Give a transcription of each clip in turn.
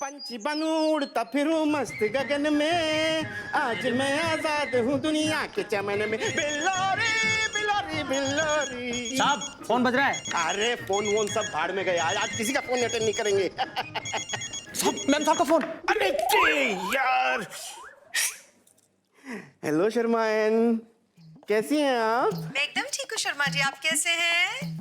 पंछी बनूं उड़ता फिरूं मस्त गगन में, आज मैं आजाद हूँ दुनिया के चमन में। बिल्लोरी बिल्लोरी बिल्लोरी। साहब फोन बज रहा है। अरे फोन वोन सब भाड़ में गया, आज किसी का फोन अटेंड नहीं करेंगे। साहब मैम साहब का फोन। अरे यार। हेलो शर्मायन, कैसी हैं आप? मैं एकदम ठीक हूँ शर्मा जी, आप कैसे हैं?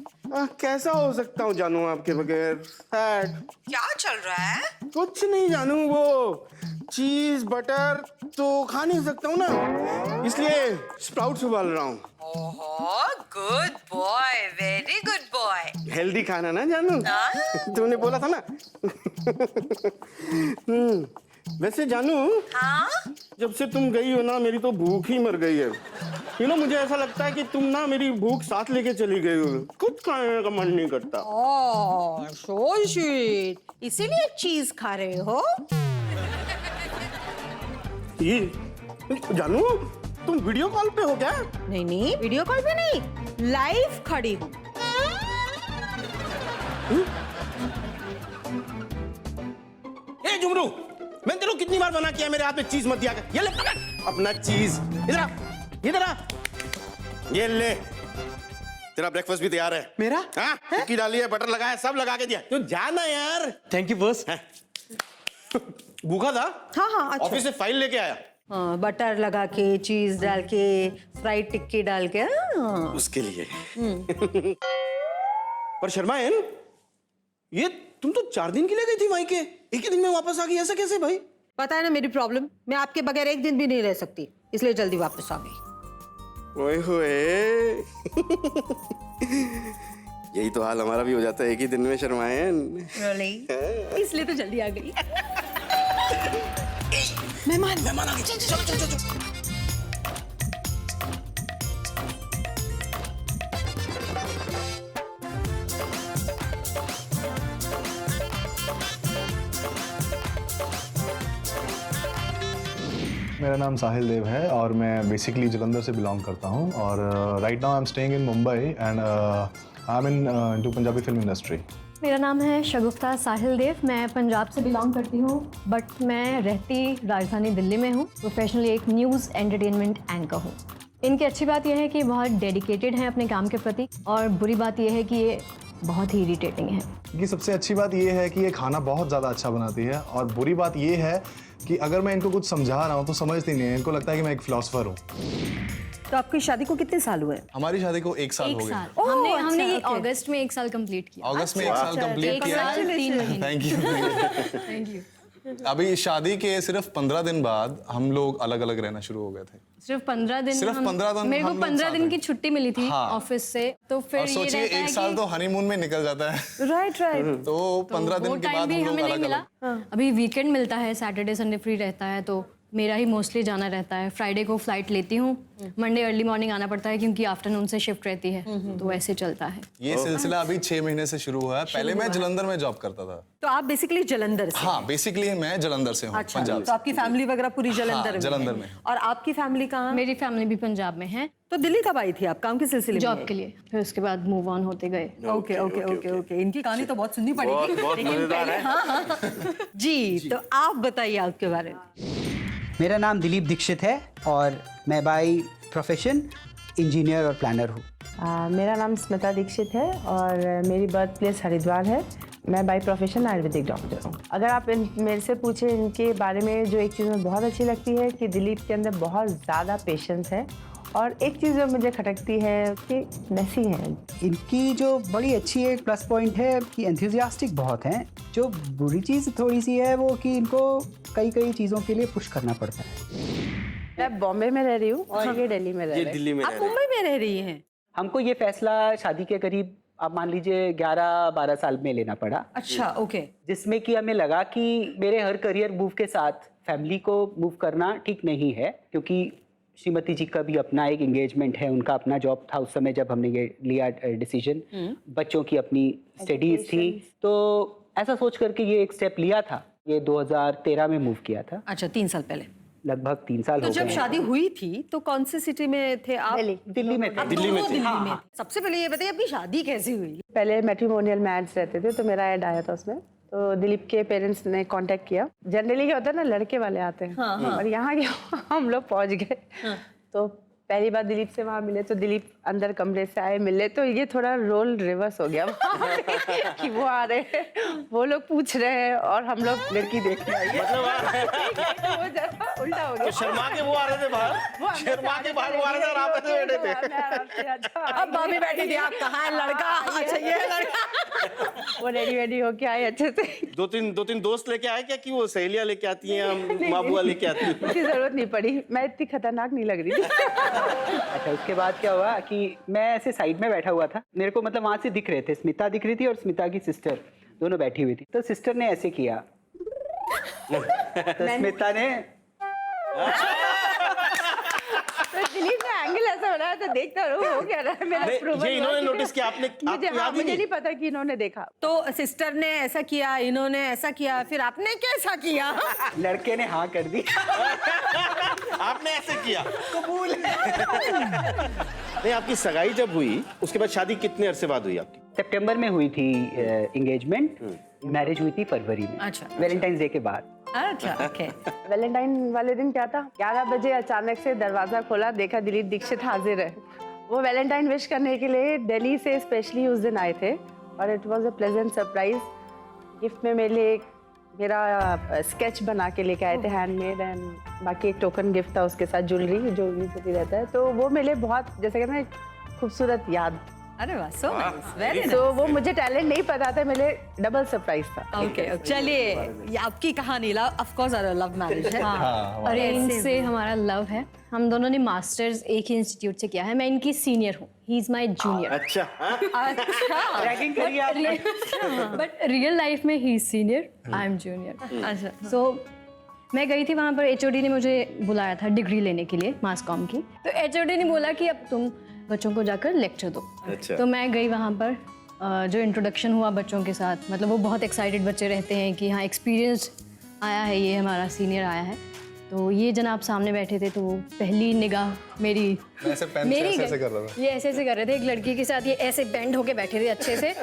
कैसा हो सकता हूँ जानू आपके बगैर? सैड। क्या चल रहा है? कुछ नहीं जानू, वो चीज बटर तो खा नहीं सकता हूँ ना, इसलिए स्प्राउट्स उबाल रहा हूँ। ओहो, good boy, very good boy. Healthy खाना ना जानू, तूने बोला था ना। वैसे जानू, हाँ? जब से तुम गई हो ना मेरी तो भूख ही मर गई है। मुझे ऐसा लगता है कि तुम ना मेरी भूख साथ लेके चली गई हो, कुछ खाने का मन नहीं करता। ओह, so sweet। इसीलिए चीज खा रहे हो? ये जानू, तुम वीडियो कॉल पे हो क्या? नहीं नहीं, वीडियो कॉल पे नहीं, लाइव खड़ी हूँ। ए जुमरू, मैंने तेरे को कितनी बार मना किया मेरे हाथ में चीज मत दिया कर। ये ले पकड़ अपना चीज, इधर आ, इधर आ। ये ले, तेरा ब्रेकफास्ट भी तैयार है। मेरा? हाँ, टिक्की डाली है, बटर लगाया, सब लगा के दिया। तू जाना यार। Thank you boss. भूखा था? हाँ, अच्छा। ऑफिस से फाइल लेके आया। हाँ, बटर लगा के, चीज डाल के, फ्राइड टिक्की डाल के। हाँ। उसके लिए। पर शर्मायन, ये तुम तो 4 दिन के लिए गई थी मायके, एक ही दिन में वापस आ गई, ऐसा कैसे भाई? पता है ना मेरी प्रॉब्लम, मैं आपके बगैर एक दिन भी नहीं रह सकती, इसलिए जल्दी वापस आ गई। ओए होए। यही तो हाल हमारा भी हो जाता है एक ही दिन में शर्मायन। इसलिए तो जल्दी आ गई। मेहमान आ गए, चलो चलो चलो। मेरा नाम साहिल देव है और मैं बेसिकली जलंधर से बिलोंग करता हूँ और right now I am staying in Mumbai and I am into Punjabi film industry. मेरा नाम है शगुफ्ता साहिल देव, मैं पंजाब से बिलोंग करती हूँ बट मैं रहती राजधानी दिल्ली में हूँ। प्रोफेशनली एक न्यूज़ एंटरटेनमेंट एंकर हूँ। इनकी अच्छी बात यह है कि बहुत डेडिकेटेड हैं अपने काम के प्रति और बुरी बात यह है कि ये बहुत ही इरिटेटिंग है। इनकी सबसे अच्छी बात ये है कि ये खाना बहुत ज़्यादा अच्छा बनाती है और बुरी बात ये है कि अगर मैं इनको कुछ समझा रहा हूँ तो समझती नहीं है, इनको लगता है कि मैं एक फिलोसफर हूँ। तो आपकी शादी को कितने साल हुए? हमारी शादी को 1 साल हो गया। हमने ये अगस्त में 1 साल कंप्लीट किया। अगस्त में 1 साल कंप्लीट किया। 1 साल 3 महीने। Thank you. Thank you. अभी शादी के सिर्फ 15 दिन बाद हम लोग अलग अलग रहना शुरू हो गए थे। सिर्फ 15 दिन। सिर्फ 15 दिन मेरे को हम लोग 15 साथ दिन हैं। की छुट्टी मिली थी हाँ। ऑफिस से, तो फिर और ये सोचिए रहता है 1 साल कि तो हनीमून में निकल जाता है। Right right. तो 15 वो दिन के टाइम बाद भी हम लोग हमें नहीं अलग मिला। अलग। अभी वीकेंड मिलता है, सैटरडे संडे फ्री रहता है, तो मेरा ही मोस्टली जाना रहता है। फ्राइडे को फ्लाइट लेती हूँ, मंडे अर्ली मॉर्निंग आना पड़ता है क्योंकि आफ्टरनून से शिफ्ट रहती है, तो ऐसे चलता है। ये सिलसिला अभी 6 महीने से शुरू हुआ है। पहले मैं जलंधर में जॉब करता था। तो आप बेसिकली जलंधर से? हाँ, बेसिकली मैं जलंधर से हूँ। अच्छा, पंजाब तो आपकी फैमिली वगैरह पूरी जलंधर में? जलंधर में। और आपकी फैमिली कहाँ? मेरी फैमिली भी पंजाब में है। तो दिल्ली कब आई थी आप, काम के सिलसिले में? जॉब के लिए, फिर उसके बाद मूव ऑन होते गए। Okay okay okay okay. इनकी कहानी तो बहुत सुननी पड़ेगी। बहुत लेकिन मजेदार पहले- है। हाँ। जी, तो आप बताइए आपके बारे में। मेरा नाम दिलीप दीक्षित है और मैं बाय प्रोफेशन इंजीनियर और प्लानर हूँ। मेरा नाम स्मिता दीक्षित है और मेरी बर्थ प्लेस हरिद्वार है। मैं बाय प्रोफेशन आयुर्वेदिक डॉक्टर हूँ। अगर आप मेरे से पूछें इनके बारे में, जो एक चीज़ मुझे बहुत अच्छी लगती है कि दिलीप के अंदर बहुत ज़्यादा पेशेंस है, और एक चीज़ जो मुझे खटकती है कि मेसी हैं। इनकी जो बड़ी अच्छी एक प्लस पॉइंट है कि एंथुसियास्टिक बहुत हैं। जो बुरी चीज़ थोड़ी सी है वो कि इनको कई चीज़ों के लिए पुश करना पड़ता है। मैं बॉम्बे में रह रही हूँ और ये दिल्ली में रह रहे हैं। दिल्ली में आप मुंबई में रह रही हैं? हमको ये फैसला शादी के करीब आप मान लीजिए 11-12 साल में लेना पड़ा, अच्छा, ओके। जिसमें कि हमें लगा कि मेरे हर करियर मूव के साथ फैमिली को मूव करना ठीक नहीं है, क्योंकि श्रीमती जी का भी अपना एक एंगेजमेंट है, उनका अपना जॉब था उस समय जब हमने ये लिया डिसीजन। बच्चों की अपनी स्टडीज थी, तो ऐसा सोच करके ये एक स्टेप लिया था। ये 2013 में मूव किया था, अच्छा, 3 साल पहले। लगभग 3 साल तो हो गए जब हैं। शादी हुई थी तो कौन सी सिटी में थे आप? दिल्ली में थे। दिल्ली में थे। दिल्ली में। सबसे पहले ये बताइए आपकी शादी कैसे हुई? पहले मैट्रिमोनियल मैच रहते थे तो मेरा ऐड आया था उसमें, तो दिलीप के पेरेंट्स ने कांटेक्ट किया। जनरली क्या होता है ना, लड़के वाले आते हैं और यहाँ के हम लोग पहुँच गए। तो पहली बार दिलीप से वहाँ मिले तो दिलीप अंदर कमरे से आए मिले, तो ये थोड़ा रोल रिवर्स हो गया कि वो आ रहे हैं, वो लोग पूछ रहे हैं और हम लोग लड़की देखने आई है। वो जरा उल्टा हो गया। शर्मा के वो आ रहे थे बाहर, शर्मा के बाहर वो आ रहे थे और आप ऐसे बैठे थे। अब भाभी बैठी थी, आप कहाँ है लड़का? अच्छा ये है लड़का। वो रेडी होके आए अच्छे से। दो तीन दोस्त लेके आए क्या, कि वो सहेलियां लेके आती हैं, माबुआ लेके आती हैं? उसकी जरूरत नहीं पड़ी, मैं इतनी खतरनाक नहीं लग रही थी। अच्छा, उसके बाद क्या हुआ कि मैं ऐसे साइड में बैठा हुआ था, मेरे को मतलब वहां से दिख रहे थे, स्मिता दिख रही थी और स्मिता की सिस्टर दोनों बैठी हुई थी। तो सिस्टर ने ऐसे किया तो स्मिता ने तो दिलीप ने एंगल ऐसा बनाया तो देखता रहो हो क्या रहा है मेरा नहीं, approval ये इन्होंने हुआ कि- notice किया, आपको मुझे याद ही मुझे नहीं? नहीं पता कि इन्होंने देखा। तो सिस्टर ने ऐसा किया, इन्होंने ऐसा किया, फिर आपने कैसा किया? लड़के ने हाँ कर दी। आपने ऐसे किया, कबूल। नहीं, आपकी सगाई जब हुई उसके बाद शादी कितने अरसे बाद हुई आपकी? सितंबर में हुई थी एंगेजमेंट, मैरिज हुई थी फरवरी में, अच्छा। वैलेंटाइंस डे के बाद। अच्छा ओके। वैलेंटाइन वाले दिन क्या था, 11 बजे अचानक से दरवाजा खोला, देखा दिलीप दीक्षित हाजिर है। वो वैलेंटाइन विश करने के लिए दिल्ली से स्पेशली उस दिन आए थे और it was a pleasant surprise. Gift में मेरे लिए मेरा स्केच बना के लेके आए थे, हैंडमेड, एंड बाकी एक टोकन गिफ्ट था उसके साथ ज्वेलरी जो भी रहता है। तो वो मेरे लिए बहुत, जैसे कहते हैं, खूबसूरत याद। अरे वाह, सो नाइस, वेरी तो वो मुझे टैलेंट नहीं पता था, मेरे डबल सरप्राइज था। ओके। चलिए, ये आपकी कहानी ऑफ कोर्स लव मैरिज है। अरेंज से हमारा लव है। हम दोनों ने मास्टर्स एक ही इंस्टीट्यूट से किया है। मैं इनकी सीनियर हूँ, ही इज माई जूनियर। अच्छा, हाँ? अच्छा रैगिंग करी आपने। बट रियल लाइफ में he is senior, I am junior. अच्छा। सो मैं गई थी वहाँ पर, एचओडी ने मुझे बुलाया था डिग्री लेने के लिए मास कॉम की। तो एचओडी ने बोला कि अब तुम बच्चों को जाकर लेक्चर दो। अच्छा। तो मैं गई वहाँ पर, जो इंट्रोडक्शन हुआ बच्चों के साथ, मतलब वो बहुत एक्साइटेड बच्चे रहते हैं कि हाँ एक्सपीरियंस आया है, ये हमारा सीनियर आया है। तो ये जनाब सामने बैठे थे, तो वो पहली निगाह मेरी मैं ऐसे पेन से ऐसे कर रहा था। ये ऐसे कर रहे थे, एक लड़की के साथ ये ऐसे बेंड होके बैठे थे अच्छे से।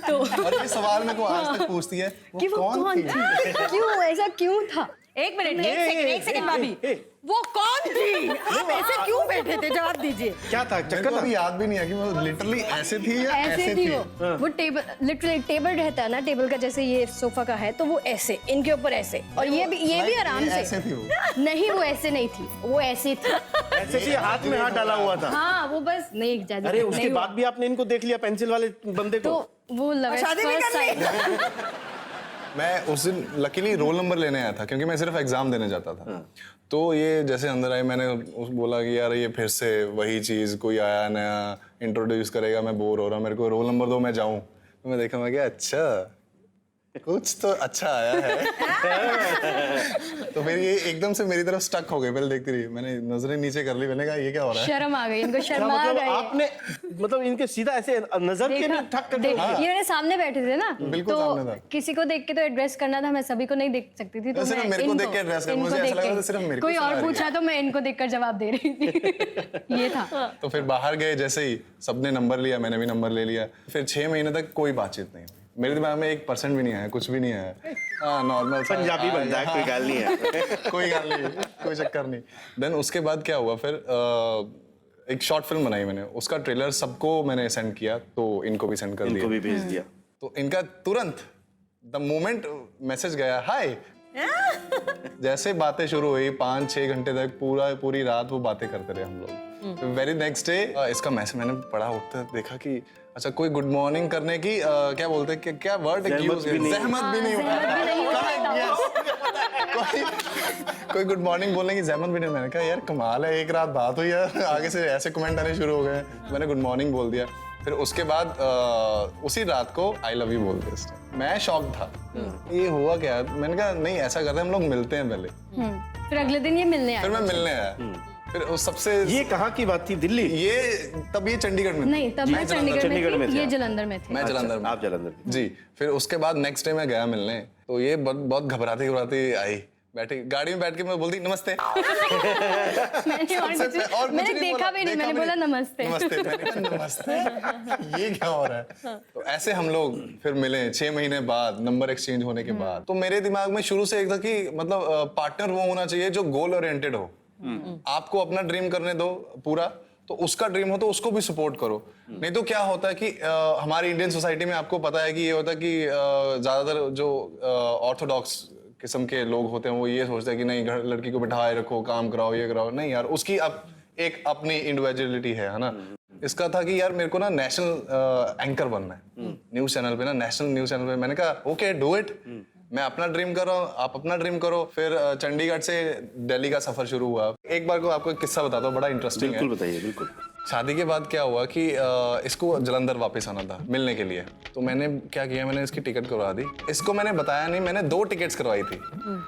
तो और ये सवाल मेरे को आज तक पूछती है, कि वो कौन थी, क्यों ऐसा क्यों था? एक मिनट, एक सेकंड भाभी, वो कौन थी? आप ऐसे क्यों बैठे थे? जवाब दीजिए। क्या था मेरे चक्कर को था? अभी याद भी नहीं है कि वो लिटरली ऐसे थी या ऐसे थी वो टेबल, लिटरली टेबल रहता है ना, टेबल का जैसे ये सोफा का है, तो वो ऐसे इनके ऊपर ऐसे, और ये भी आराम से। ऐसे थी वो। नहीं, वो ऐसे नहीं थी, वो ऐसे थी। ऐसे ही हाथ में हाथ डाला हुआ था। हाँ, वो बस नहीं ज्यादा। अरे उसके बाद भी आपने इनको देख लिया, पेंसिल वाले बंदे को? तो वो लव एट शादी भी फर्स्ट कर ली? साइट। मैं उस दिन लकीली रोल नंबर लेने आया था क्योंकि मैं सिर्फ एग्जाम देने जाता था। तो ये जैसे अंदर आए, मैंने बोला कि यार ये फिर से वही चीज़, कोई आया नया इंट्रोड्यूस करेगा, मैं बोर हो रहा हूँ, मेरे को रोल नंबर दो, मैं जाऊँ। तो मैं देखा, मैं क्या अच्छा कुछ तो अच्छा आया है। तो फिर ये एकदम से मेरी तरफ स्टक हो गई, पहले देखती रही, मैंने नजरें नीचे कर ली, मैंने कहा ये क्या हो रहा है। शर्म आ गई इनको, शर्म आ मतलब गई। आपने मतलब इनके सीधा ऐसे नजर के भी ठक कर दिया? ये मेरे सामने बैठे थे ना, बिल्कुल तो सामने था। किसी को देख के तो एड्रेस करना था, मैं सभी को नहीं देख सकती थी, तो सिर्फ मैं मेरे को इनको- देख के address कर, इनको मुझे ऐसा देख लगा के। था सिर्फ मेरे को कोई सुना और रही है। पूछा तो मैं इनको देखकर जवाब दे रही थी। ये था। तो फिर बाहर गए, जैसे ही सबने नंबर लिया, मैंने भी नंबर ले लिया। फिर 6 महीने तक कोई बातचीत नहीं हुई, मेरे दिमाग में 1% भी नहीं आया, कुछ भी नहीं आया। हाँ, नॉर्मल पंजाबी बंदा है, कोई गाल नहीं है। कोई गाल नहीं, कोई चक्कर नहीं। देन उसके बाद क्या हुआ, फिर एक शॉर्ट फिल्म बनाई मैंने, उसका ट्रेलर सबको मैंने सेंड किया, तो इनको भी सेंड कर इनको दिया। भी भेज दिया। तो इनका तुरंत द मोमेंट मैसेज गया हाय, जैसे बातें शुरू हुई 5-6 घंटे तक पूरी रात वो बातें करते रहे हम लोग। वेरी नेक्स्ट डे इसका मैसेज मैंने पढ़ा, उठते देखा कि अच्छा कोई गुड मॉर्निंग करने की क्या बोलते हैं, क्या वर्ड यूज, जहमत भी नहीं कोई गुड मॉर्निंग बोलने की जहमत भी नहीं। मैंने कहा यार कमाल है, एक रात बात हुई है, आगे से ऐसे कमेंट आने शुरू हो गए। मैंने गुड मॉर्निंग बोल दिया। फिर उसके बाद उसी रात को आई लव यू बोल दिया। मैं शॉक था, ये हुआ क्या। मैंने कहा नहीं ऐसा करते हम लोग मिलते हैं पहले। फिर अगले दिन ये मिलने फिर आया। मैं मिलने आया। फिर उस सबसे ये कहाँ की बात थी? दिल्ली? ये चंडीगढ़ में नहीं, तब मैं चंडीगढ़ में थी, ये जलंधर में थे। मैं जलंधर में। आप जलंधर में। जी। फिर उसके बाद नेक्स्ट डे मैं गया मिलने, तो ये बहुत घबराती आई। बैठी गाड़ी में बैठ के मैं बोलती नमस्ते। मैंने और सबसे कुछ- और कुछ मैंने नहीं देखा बोला, भी नहीं, देखा मैंने भी बोला नहीं। नमस्ते। नमस्ते मैंने कहा नमस्ते ये क्या हो रहा है। तो ऐसे हम लोग फिर मिले 6 महीने बाद, नंबर एक्सचेंज होने के बाद। तो मेरे दिमाग में शुरू से एक था कि मतलब पार्टनर वो होना चाहिए जो गोल ओरिएंटेड हो। आपको अपना ड्रीम करने दो पूरा, तो उसका ड्रीम हो तो उसको भी सपोर्ट करो। नहीं तो क्या होता है कि हमारी इंडियन सोसाइटी में आपको पता है कि ये होता है कि ज्यादातर जो ऑर्थोडॉक्स किस्म के लोग होते हैं वो ये सोचते हैं कि नहीं, घर लड़की को बिठाए रखो, काम कराओ, ये कराओ। नहीं यार, उसकी अब एक अपनी इंडिविजुअलिटी है ना। इसका था कि यार मेरे को ना नेशनल एंकर बनना है न्यूज चैनल पे ना, नेशनल न्यूज चैनल पे। मैंने कहा ओके डू इट, मैं अपना ड्रीम कर रहा हूँ, आप अपना ड्रीम करो। फिर चंडीगढ़ से दिल्ली का सफर शुरू हुआ। एक बार को आपको एक किस्सा बताता हूँ, बड़ा इंटरेस्टिंग है। बिल्कुल बताइए, बिल्कुल। शादी के बाद क्या हुआ कि इसको जलंधर वापस आना था मिलने के लिए। तो मैंने क्या किया, मैंने इसकी टिकट करवा दी। इसको मैंने बताया नहीं, मैंने 2 टिकट्स करवाई थी।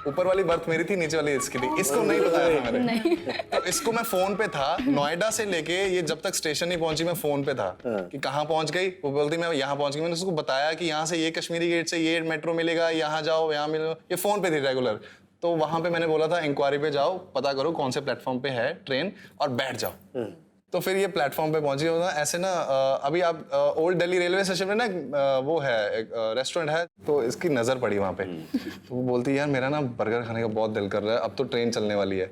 ऊपर वाली बर्थ मेरी थी, नीचे वाली इसकी थी। इसको नहीं बताया था मैंने। तो इसको मैं फोन पे था, नोएडा से लेके ये जब तक स्टेशन नहीं पहुंची मैं फोन पे था कि कहाँ पहुंच गई। वो बोलती मैं यहाँ पहुंच गई। मैंने उसको बताया कि यहाँ से ये कश्मीरी गेट से ये मेट्रो मिलेगा, यहाँ जाओ, यहाँ मिलेगा। ये फोन पे थी रेगुलर। तो वहां पे मैंने बोला था इंक्वायरी पे जाओ, पता करो कौन से प्लेटफॉर्म पे है ट्रेन और बैठ जाओ। तो फिर ये प्लेटफॉर्म पे पहुंची होगा ऐसे ना। अभी आप ओल्ड दिल्ली रेलवे स्टेशन में ना वो है एक रेस्टोरेंट है, तो इसकी नजर पड़ी वहां पे। तो वो बोलती यार मेरा ना बर्गर खाने का बहुत दिल कर रहा है, अब तो ट्रेन चलने वाली है।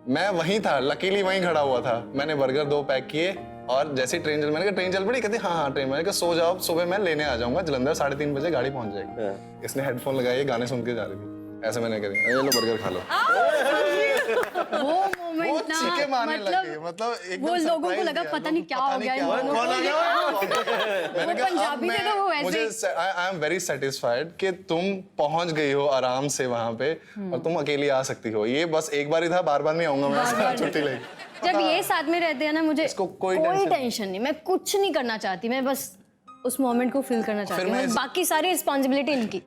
मैं वहीं था, लकीली वहीं खड़ा हुआ था। मैंने बर्गर 2 पैक किए और जैसे ही ट्रेन चल, मैंने कहा ट्रेन चल पड़ी, कहती हाँ ट्रेन। मैंने कहा सो जाओ, सुबह मैं लेने आ जाऊंगा जलंधर, 3:30 बजे गाड़ी पहुंच जाएगी। इसने हेडफोन लगाए, गाने सुन के जा रही थी। ऐसे मैंने कहा ये लो बर्गर खा लो। वो मोमेंट ना, चीखे मारने लगी, मतलब एकदम वो लोगों को surprise लगा दिया। पता नहीं क्या पता हो नहीं गया इन क्या दोनों कौन आ को। गया? मैंने वो कहा पंजाबी थे तो वो वैसे मुझे आई एम वेरी सेटिस्फाइड कि तुम पहुंच गई हो आराम से वहां पे और तुम अकेली आ सकती हो। ये बस एक बार ही था, बार-बार नहीं आऊंगा मैं छुट्टी लेके। जब ये साथ में रहते हैं ना, मुझे इसको कोई टेंशन नहीं, मैं कुछ नहीं करना चाहती, मैं बस उस मोमेंट को फील करना चाहती हूँ। बाकी सारी रिस्पॉन्सिबिलिटी इनकी।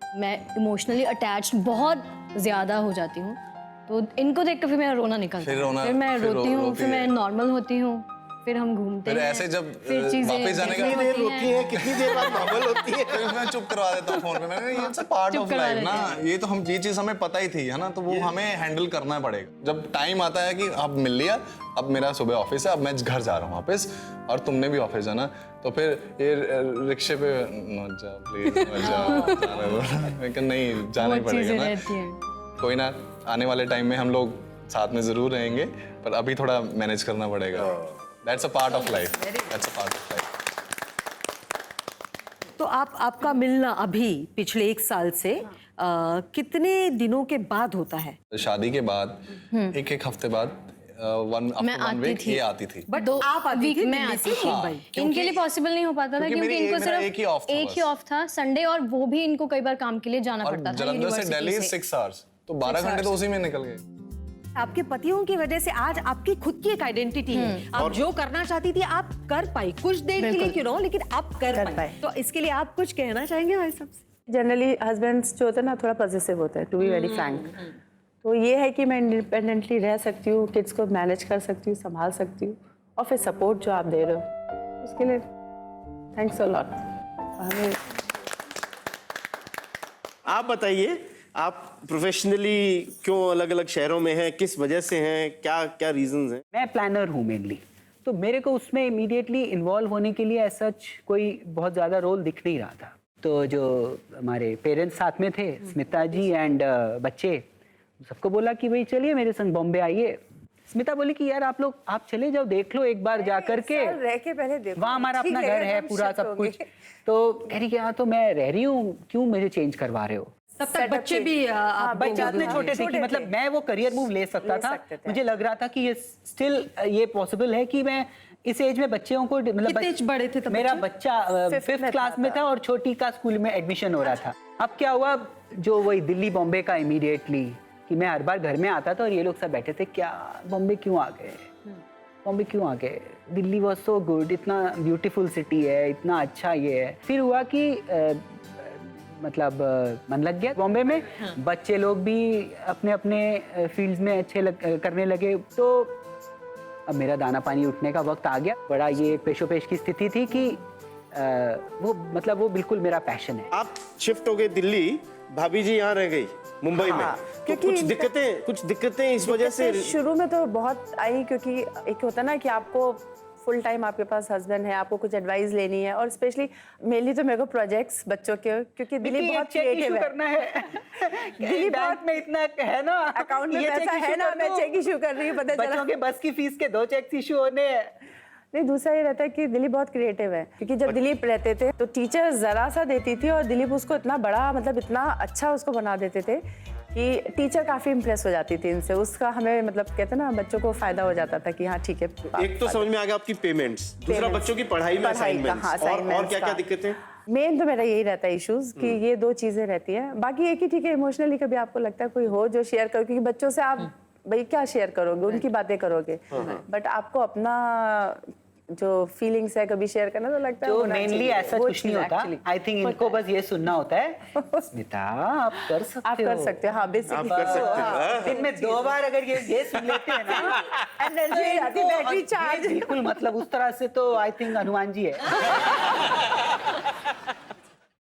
मैं इमोशनली अटैच्ड बहुत ज्यादा हो जाती हूँ, तो इनको देख कर फिर मेरा रोना निकलता है। फिर मैं रोती हूँ, फिर मैं नॉर्मल होती हूँ, फिर हम घूमते हैं। फिर ऐसे जब फिर चीजें वापस जाने का कितनी देर रोती है, कितनी देर बाद नॉर्मल होती है? फिर मैं चुप करवा देता हूँ फोन पे। मैंने कहा ये पार्ट चुप ऑफ करवा लाइफ ना, देते ये तो हम ये चीज हमें पता ही थी है ना, तो वो हमें हैंडल करना पड़ेगा। जब टाइम आता है कि अब मिल लिया, अब मेरा सुबह ऑफिस है, अब मैं घर जा रहा हूँ वापस और तुमने भी ऑफिस जाना, तो फिर ये रिक्शे पे मत जा प्लीज, मत जा। मैं कहा नहीं जाना ही वो पड़ेगा चीजें ना। रहती हैं। कोई ना, आने वाले टाइम में हम लोग साथ में जरूर रहेंगे, पर अभी थोड़ा मैनेज करना पड़ेगा। That's a part of life. That's a part of life. तो आपका मिलना अभी पिछले 1 साल से कितने दिनों के बाद होता है? शादी के बाद एक हफ्ते बाद मैं वन आती वीक थी। ये आती थी। बट दो आप आती वीक थी में दिल्ली आती से थी। मुंबई। इनके लिए पॉसिबल नहीं हो पाता था क्योंकि क्योंकि इनको मेरा सिर्फ एक ही off था एक ही बस। ऑफ था, संडे, और वो भी इनको कई बार काम के लिए जाना और पड़ता था जलंधर से यूनिवर्सिटी दिल्ली से। 6 आवर्स, तो 12 घंटे तो उसी में निकल गए। आपके पतियों की वजह से आज आपकी खुद की एक आइडेंटिटी है। आप जो करना चाहती थी आप कर पाई, कुछ देर के लिए क्यों ना हो, लेकिन आप कर पाई। तो इसके लिए आप कुछ कहना चाहेंगे भाई साहब से? जनरली हस्बैंड्स जो होते हैं ना थोड़ा पॉजिटिव होता है, टू बी वेरी फ्रैंक। तो ये है कि मैं इंडिपेंडेंटली रह सकती हूँ, किड्स को मैनेज कर सकती हूँ, संभाल सकती हूँ, और फिर सपोर्ट जो आप दे रहे हो उसके लिए थैंक्स अ लॉट। हमें आप बताइए, आप प्रोफेशनली क्यों अलग अलग शहरों में हैं, किस वजह से हैं, क्या क्या रीजंस हैं? मैं प्लानर हूँ मेनली, तो मेरे को उसमें इमीडिएटली इन्वॉल्व होने के लिए सच कोई बहुत ज़्यादा रोल दिख नहीं रहा था। तो जो हमारे पेरेंट्स साथ में थे, स्मिता जी एंड बच्चे, सबको बोला कि भाई चलिए मेरे संग बॉम्बे आइए। स्मिता बोली कि यार आप चले जाओ, देख लो एक बार जा करके, रह के पहले देखो, वहाँ हमारा ठीक अपना लगेगा घर है तो हम पूरा shift सब होंगे। कुछ। तो कह रही कि हाँ तो मैं रह रही हूँ, क्यों मुझे चेंज करवा रहे हो? तब तक बच्चे भी बच्चे इतने छोटे थे कि मतलब मैं वो करियर मूव ले सकता था। मुझे लग रहा था कि ये स्टिल ये पॉसिबल है कि मैं इस एज में बच्चों को मतलब कितने एज बड़े थे तब मेरा बच्चे? बच्चा Fifth 5th में क्लास में था और छोटी का स्कूल में एडमिशन हो रहा था। अब क्या हुआ, जो वही दिल्ली बॉम्बे का इमीडिएटली कि मैं हर बार घर में आता था और ये लोग सब बैठे थे, क्या बॉम्बे क्यों आ गए, बॉम्बे क्यों आ गए, दिल्ली वॉज सो गुड, इतना ब्यूटीफुल सिटी है, इतना अच्छा ये है। फिर हुआ कि मतलब मन लग गया बॉम्बे में। बच्चे लोग भी अपने अपने फील्ड्स में अच्छे करने लगे, तो अब मेरा दाना पानी उठने का वक्त आ गया। बड़ा ये पेशोपेश की स्थिति थी कि वो मतलब वो बिल्कुल मेरा पैशन है। आप शिफ्ट हो गए दिल्ली, भाभी जी यहाँ रह गई मुंबई में, तो क्योंकि कुछ दिक्कतें इस वजह से शुरू में तो बहुत आई, क्योंकि एक होता ना कि आपको फुल टाइम आपके पास हस्बैंड है, आपको कुछ एडवाइस लेनी है, और स्पेशली मेनली तो मेरे को प्रोजेक्ट्स बच्चों के, क्योंकि दिलीप बहुत क्रिएटिव है। करना है दिलीप बैंक में इतना है ना, अकाउंट में पैसा है ना, मैं चेक इशू कर रही हूँ, पता चला। बच्चों के बस की फीस के 2 चेक इशू होने हैं। नहीं, दूसरा ये रहता है कि दिलीप बहुत क्रिएटिव है, क्योंकि जब दिलीप रहते थे तो टीचर जरा सा देती थी और दिलीप उसको इतना बड़ा, मतलब इतना अच्छा उसको बना देते थे कि टीचर काफी इम्प्रेस हो जाती थी इनसे। उसका हमें मतलब कहते ना बच्चों को फायदा हो जाता था कि हाँ ठीक है। एक तो समझ में आ गया आपकी पेमेंट्स, दूसरा बच्चों की पढ़ाई में असाइनमेंट्स, और क्या क्या दिक्कतें? मेन तो मेरा यही रहता है इश्यूज कि ये 2 चीजें रहती है। बाकी एक ही ठीक है, इमोशनली कभी आपको लगता है कोई हो जो शेयर करो, क्योंकि बच्चों से आप भाई क्या शेयर करोगे, उनकी बातें करोगे, बट आपको अपना जो फीलिंग्स है कभी शेयर करना तो लगता है तो मेनली ऐसा कुछ नहीं होता। आई थिंक इनको बस ये सुनना होता है, स्मिता आप कर सकते हो, आप कर सकते हो। हाँ, बेसिकली आप कर सकते हो। दिन में 2 बार अगर ये सुन लेते हैं ना, एनर्जी आती है, बैटरी चार्ज। बिल्कुल, मतलब उस तरह से तो आई थिंक हनुमान जी है।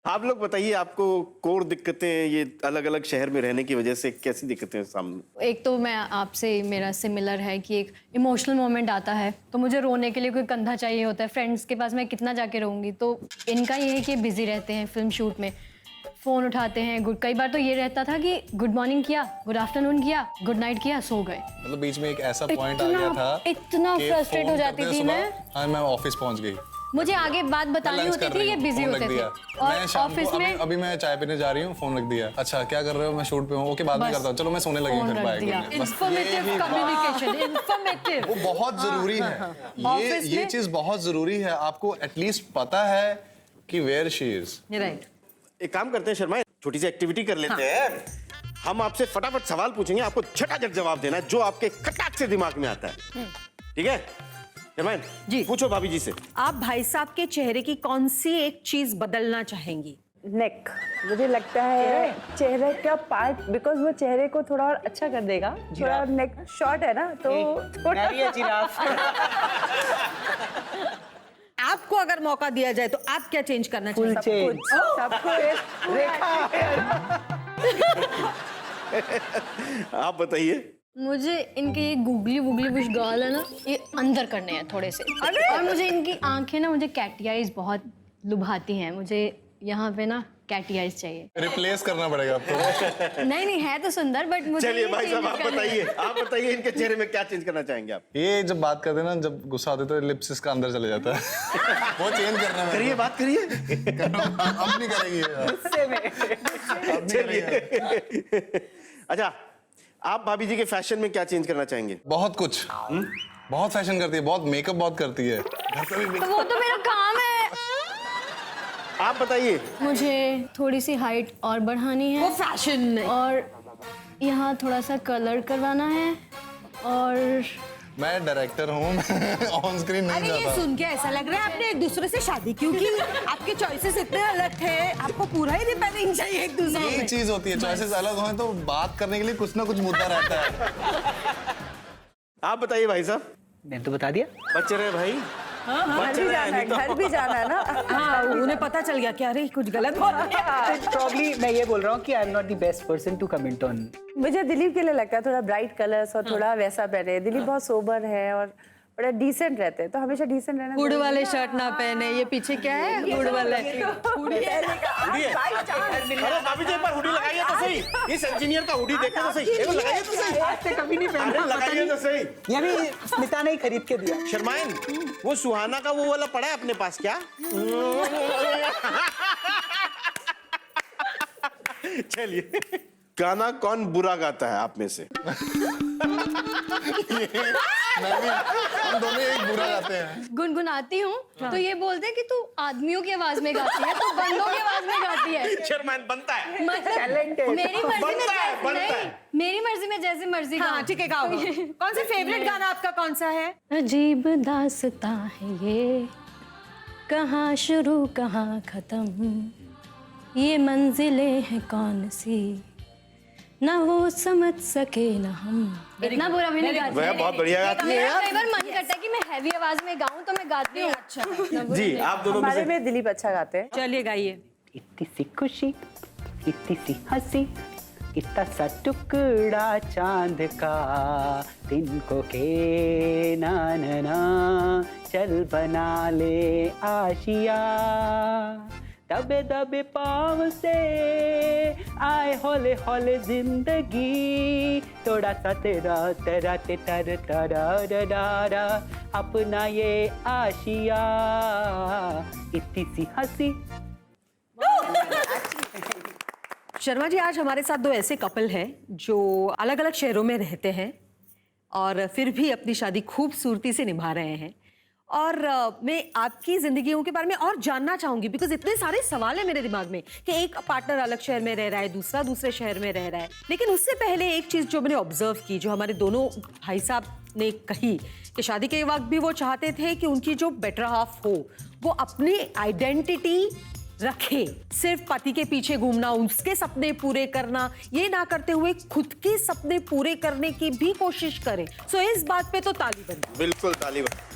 आप लोग बताइए, आपको कोर दिक्कतें ये अलग अलग शहर में रहने की वजह से कैसी दिक्कतें सामने? एक तो मैं आपसे मेरा सिमिलर है कि एक इमोशनल मोमेंट आता है तो मुझे रोने के लिए कोई कंधा चाहिए होता है। फ्रेंड्स के पास मैं कितना जाके रोऊंगी, तो इनका ये है कि बिजी रहते हैं फिल्म शूट में, फ़ोन उठाते हैं। कई बार तो ये रहता था कि गुड मॉर्निंग किया, गुड आफ्टरनून किया, गुड नाइट किया, सो गए। मतलब बीच में एक ऐसा पॉइंट आ गया था, इतना कि फ्रस्ट्रेट हो फोन जाती करते थी सुबह, मैं। हाँ मैं ऑफिस पहुंच गई, मुझे आगे बात बतानी लंच होती कर थी, रही ये हूँ, बिजी फोन होते रख थे। दिया। मैं और शाम ऑफिस को में अभी मैं चाय पीने जा रही हूँ, फोन रख दिया। अच्छा क्या कर रहे हो? मैं शूट पे हूँ। ओके बाद में बस, करता हूँ, चलो मैं सोने लगी हूँ, फोन फिर रख बाय। दिया। बस ये इंफॉर्मेटिव भी कम्युनिकेशन, इंफॉर्मेटिव। वो बहुत जरूरी है। ऑफिस ये में- चीज बहुत जरूरी है। आपको एटलीस्ट पता है कि वेयर शी इज। राइट। एक काम करते हैं शर्मा, छोटी सी एक्टिविटी कर लेते हैं। हम आपसे फटाफट सवाल पूछेंगे, आपको झटाझट जवाब देना है जो आपके खटाक से दिमाग में आता है, ठीक है? शर्मा जी। पूछो भाभी जी से। आप भाई साहब के चेहरे की कौन सी एक चीज बदलना चाहेंगी? नेक, मुझे लगता है चेहरे का पार्ट, बिकॉज वो चेहरे को थोड़ा और अच्छा कर देगा। थोड़ा नेक शॉर्ट है ना, तो थोड़ा मैरी है जिराफ। आपको अगर मौका दिया जाए तो आप क्या चेंज करना फुल चाहेंगे? चेंज। सब कुछ आप बताइए। मुझे इनके ये गुगली वुगली कुछ गाल है ना, ये अंदर करने हैं थोड़े से। और मुझे इनकी आंखें ना, मुझे कैटी आइज बहुत लुभाती हैं। मुझे यहाँ पे ना कैटी आइज चाहिए। रिप्लेस करना पड़ेगा आपको। नहीं है तो सुंदर, बट मुझे चलिए ये भाई साहब, change आप करने हैं। बताइए, आप बताइए इनके चेहरे में क्या चेंज करना चाहेंगे आप? ये जब बात करते हैं ना, जब गुस्सा आते तो लिप्स इसका अंदर चले जाता है। वो चेंज करना है। करिए, बात करिए। अब नहीं करेंगे ये। गुस्से में। अब नहीं करेंगे। अच्छा, आप भाभी जी के फैशन में क्या चेंज करना चाहेंगे? बहुत कुछ। बहुत फैशन करती है, बहुत मेकअप बहुत करती है। घर पे भी तो वो तो मेरा काम है। आप बताइए। मुझे थोड़ी सी हाइट और बढ़ानी है, वो फैशन नहीं। और यहाँ थोड़ा सा कलर करवाना है, और मैं डायरेक्टर हूँ, मैं ऑन स्क्रीन नहीं अरे ये जाता। सुन के ऐसा लग रहा है आपने एक दूसरे से शादी क्यों की? आपके चॉइसेस इतने अलग थे, आपको पूरा ही रिपेयरिंग चाहिए एक दूसरे यही में। चीज होती है, चॉइसेस अलग हों तो बात करने के लिए कुछ ना कुछ मुद्दा रहता है। आप बताइए भाई साहब। मैंने तो बता दिया। बच्चे रहे भाई, घर भी जाना है, घर भी जाना है ना। हाँ, उन्हें पता चल गया कि अरे कुछ गलत हो रहा है। प्रॉब्ली मैं ये बोल रहा हूँ कि I am not the best person to comment on. मुझे दिलीप के लिए लगता है थोड़ा ब्राइट कलर्स और थोड़ा वैसा पहने। दिलीप बहुत सोबर है और बड़ा डिसेंट रहते हैं, तो हमेशा डिसेंट रहना। हुड वाले शर्ट ना पहने, ये पीछे क्या है? हुड वाले। हुडी है। अरे भाभी जी एक बार हुडी लगाइए तो सही। इस इंजीनियर का हुडी देखो तो सही, एक बार लगाइए तो सही। आज तक कभी नहीं पहना। अरे लगाइए तो सही। ये भी स्मिता ने ही खरीद के दिया। शर्माइन, वो सुहाना का वो वाला पड़ा है अपने पास क्या? चलिए, गाना कौन बुरा गाता है आप में से? हम दोनों एक बुरा गाते हैं। गुनगुनाती हूँ तो ये बोलते हैं कि तू आदमियों की आवाज में गाती है, तू बंदों की आवाज में गाती है। शर्माइन बनता है। मतलब मेरी मर्जी में बनता है, जैसे बनता नहीं, है। मेरी मर्जी में जैसे मर्जी हाँ गाओ। ठीक है, गाओ। कौन सा फेवरेट गाना आपका कौन सा है? अजीब दास्तां है ये, कहाँ शुरू कहाँ खत्म, ये मंजिलें हैं कौन सी, ना वो समझ सके ना हम। इतना बुरा भी नहीं गाती। वह बहुत बढ़िया गाती है मेरा यार। कई बार मन करता है कि मैं हैवी आवाज में गाऊं तो मैं गाती हूँ। अच्छा जी आप दोनों में हमारे से में दिलीप अच्छा गाते हैं। चलिए गाइए। इतनी सी खुशी, इतनी सी हंसी, इतना सा टुकड़ा चांद का, दिन को के ना ना ना, चल बना ले आशिया, दबे दबे पाँव से आए हौले हौले जिंदगी, थोड़ा सा तेरा तेरा तेरा तेरा अपना ये आशिया, इतनी सी हंसी। शर्मा जी, आज हमारे साथ दो ऐसे कपल हैं जो अलग अलग शहरों में रहते हैं और फिर भी अपनी शादी खूबसूरती से निभा रहे हैं। और मैं आपकी जिंदगियों के बारे में और जानना चाहूंगी, बिकॉज इतने सारे सवाल है मेरे दिमाग में कि एक पार्टनर अलग शहर में रह रहा है, दूसरा दूसरे शहर में रह रहा है। लेकिन उससे पहले एक चीज जो मैंने ऑब्जर्व की, जो हमारे दोनों भाई साहब ने कही कि शादी के वक्त भी वो चाहते थे कि उनकी जो बेटर हाफ हो वो अपनी आइडेंटिटी रखे, सिर्फ पति के पीछे घूमना, उसके सपने पूरे करना, ये ना करते हुए खुद के सपने पूरे करने की भी कोशिश करें। सो इस बात पे तो ताली बंदी। बिल्कुल ताली बंदी।